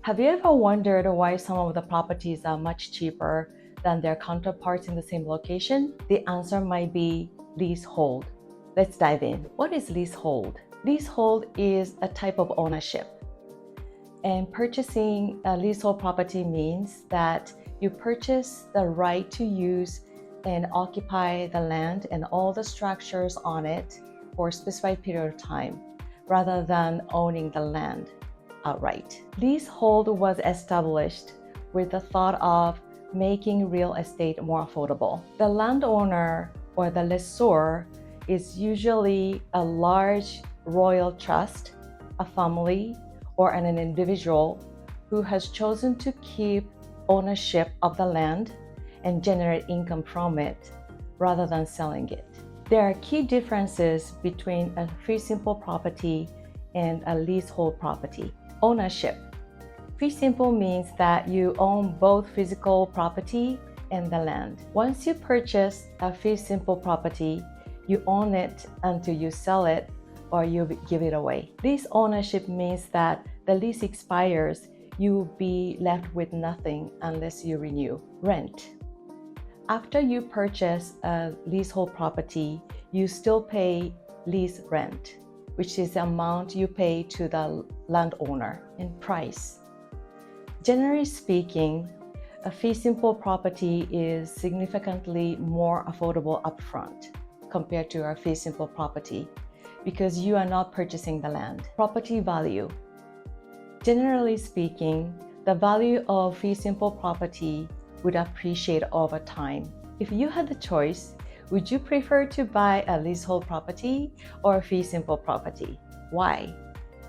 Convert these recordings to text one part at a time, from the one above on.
Have you ever wondered why some of the properties are much cheaper than their counterparts in the same location? The answer might be leasehold. Let's dive in. What is leasehold? Leasehold is a type of ownership. And purchasing a leasehold property means that you purchase the right to use and occupy the land and all the structures on it for a specified period of time, rather than owning the land outright. Leasehold was established with the thought of making real estate more affordable. The landowner or the lessor is usually a large royal trust, a family, or an individual who has chosen to keep ownership of the land and generate income from it rather than selling it. There are key differences between a fee simple property and a leasehold property. Ownership. Fee simple means that you own both physical property and the land. Once you purchase a fee simple property, you own it until you sell it or you give it away. Lease ownership means that the lease expires, you'll be left with nothing unless you renew. Rent. After you purchase a leasehold property, you still pay lease rent, which is the amount you pay to the landowner. And price. Generally speaking, a fee simple property is significantly more affordable upfront compared to a fee simple property because you are not purchasing the land. Property value. Generally speaking, the value of fee simple property would appreciate over time. If you had the choice, would you prefer to buy a leasehold property or a fee simple property? Why?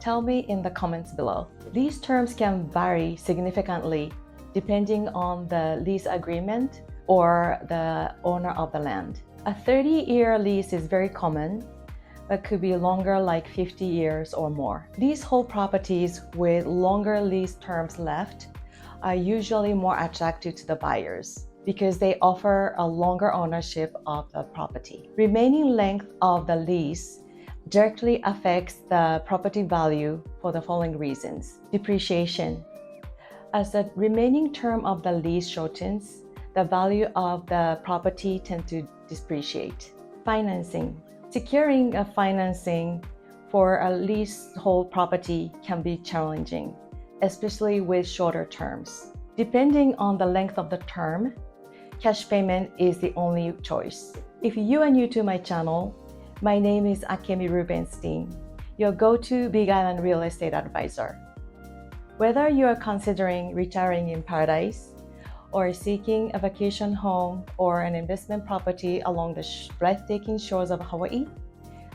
Tell me in the comments below. Lease terms can vary significantly depending on the lease agreement or the owner of the land. A 30-year lease is very common, but could be longer, like 50 years or more. Leasehold properties with longer lease terms left are usually more attractive to the buyers because they offer a longer ownership of the property. Remaining length of the lease directly affects the property value for the following reasons. Depreciation. As the remaining term of the lease shortens, the value of the property tends to depreciate. Financing. Securing a financing for a leasehold property can be challenging, especially with shorter terms. Depending on the length of the term, cash payment is the only choice. If you are new to my channel, my name is Akemi Rubenstein, your go-to Big Island real estate advisor. Whether you are considering retiring in paradise or seeking a vacation home or an investment property along the breathtaking shores of Hawaii,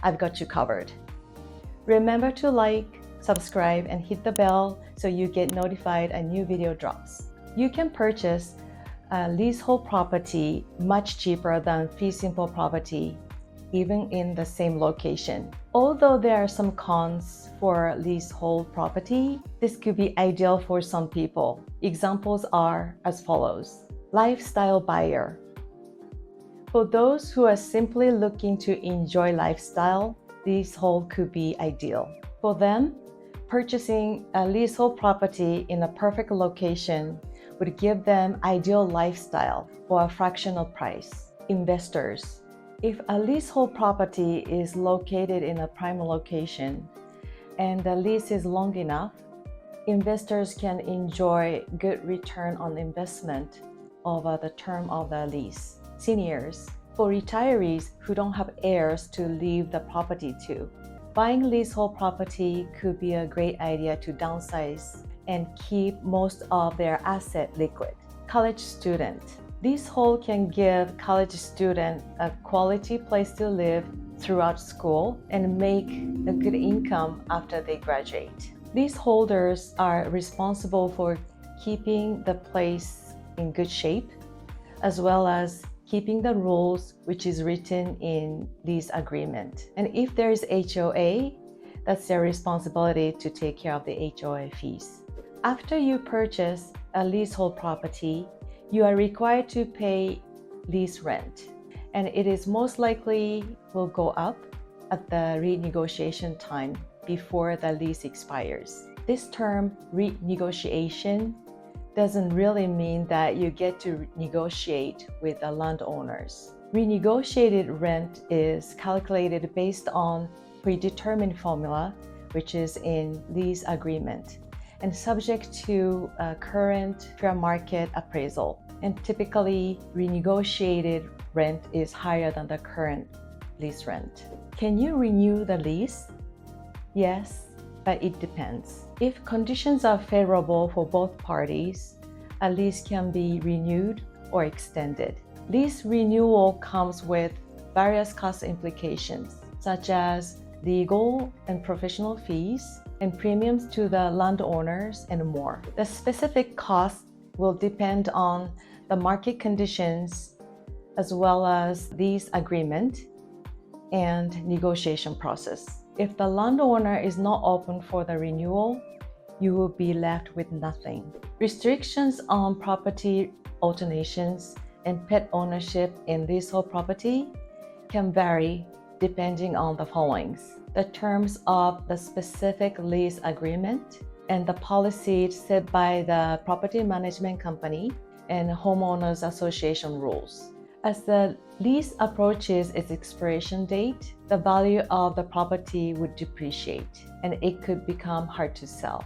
I've got you covered. Remember to like, subscribe, and hit the bell so you get notified a new video drops. You can purchase a leasehold property much cheaper than fee simple property, even in the same location. Although there are some cons for leasehold property, this could be ideal for some people. Examples are as follows. Lifestyle buyer. For those who are simply looking to enjoy lifestyle, leasehold could be ideal. For them, purchasing a leasehold property in a perfect location would give them ideal lifestyle for a fractional price. Investors. If a leasehold property is located in a prime location and the lease is long enough, investors can enjoy good return on investment over the term of the lease. Seniors. For retirees who don't have heirs to leave the property to, buying leasehold property could be a great idea to downsize and keep most of their asset liquid. College student. Leasehold can give college students a quality place to live throughout school and make a good income after they graduate. Leaseholders are responsible for keeping the place in good shape, as well as keeping the rules which is written in lease agreement. And if there is HOA, that's their responsibility to take care of the HOA fees. After you purchase a leasehold property, you are required to pay lease rent, and it is most likely will go up at the renegotiation time before the lease expires. This term, renegotiation, doesn't really mean that you get to negotiate with the landowners. Renegotiated rent is calculated based on predetermined formula, which is in lease agreement, and subject to current fair market appraisal. And typically, renegotiated rent is higher than the current lease rent. Can you renew the lease? Yes, but it depends. If conditions are favorable for both parties, a lease can be renewed or extended. Lease renewal comes with various cost implications, such as legal and professional fees, and premiums to the landowners, and more. The specific cost will depend on the market conditions as well as lease agreement and negotiation process. If the landowner is not open for the renewal, you will be left with nothing. Restrictions on property alternations and pet ownership in leasehold property can vary depending on the followings: the terms of the specific lease agreement and the policies set by the property management company and homeowners association rules. As the lease approaches its expiration date, the value of the property would depreciate and it could become hard to sell.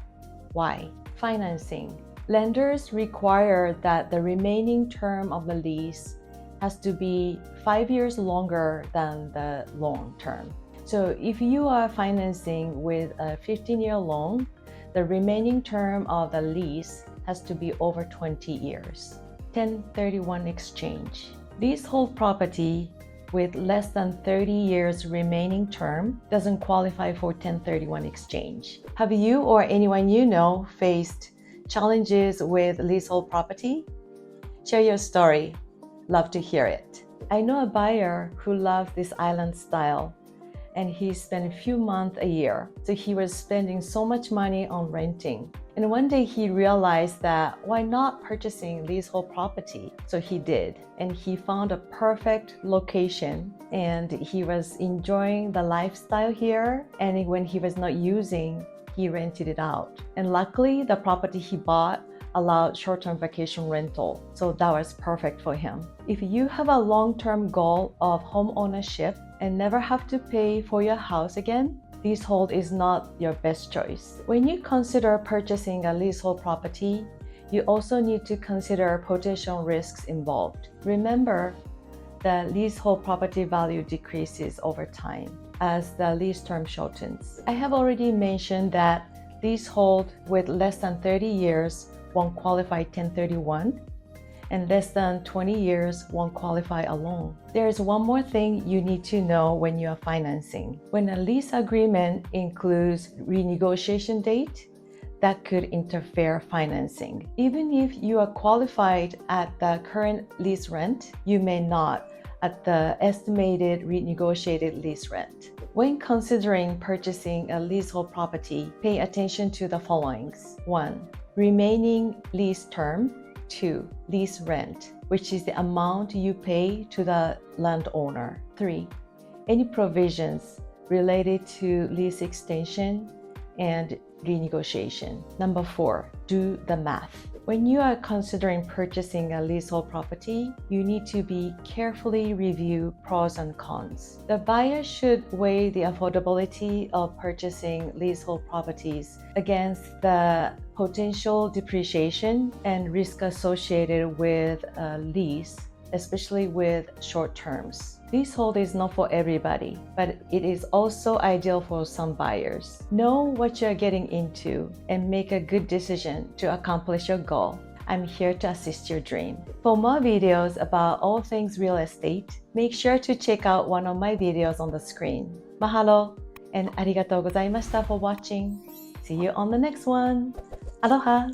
Why? Financing. Lenders require that the remaining term of the lease has to be 5 years longer than the loan term. So if you are financing with a 15-year loan, the remaining term of the lease has to be over 20 years. 1031 exchange. Leasehold property with less than 30 years remaining term doesn't qualify for 1031 exchange. Have you or anyone you know faced challenges with leasehold property? Share your story. Love to hear it. I know a buyer who loves this island style, and he spent a few months a year, so he was spending so much money on renting. And one day he realized that why not purchasing leasehold property? So he did, and he found a perfect location, and he was enjoying the lifestyle here. And when he was not using, he rented it out. And luckily, the property he bought allowed short-term vacation rental, so that was perfect for him. If you have a long-term goal of home ownership and never have to pay for your house again, leasehold is not your best choice. When you consider purchasing a leasehold property, you also need to consider potential risks involved. Remember, the leasehold property value decreases over time as the lease term shortens. I have already mentioned that leasehold with less than 30 years won't qualify 1031, and less than 20 years won't qualify a loan. There is one more thing you need to know when you are financing. When a lease agreement includes renegotiation date, that could interfere financing. Even if you are qualified at the current lease rent, you may not at the estimated renegotiated lease rent. When considering purchasing a leasehold property, pay attention to the followings. 1. Remaining lease term. 2. Lease rent, which is the amount you pay to the landowner. 3. Any provisions related to lease extension and renegotiation. Number 4. Do the math. When you are considering purchasing a leasehold property, you need to be carefully review pros and cons. The buyer should weigh the affordability of purchasing leasehold properties against the potential depreciation and risk associated with a lease, especially with short terms. Leasehold is not for everybody, but it is also ideal for some buyers. Know what you're getting into and make a good decision to accomplish your goal. I'm here to assist your dream. For more videos about all things real estate, make sure to check out one of my videos on the screen. Mahalo and arigatou gozaimashita for watching. See you on the next one. Aloha!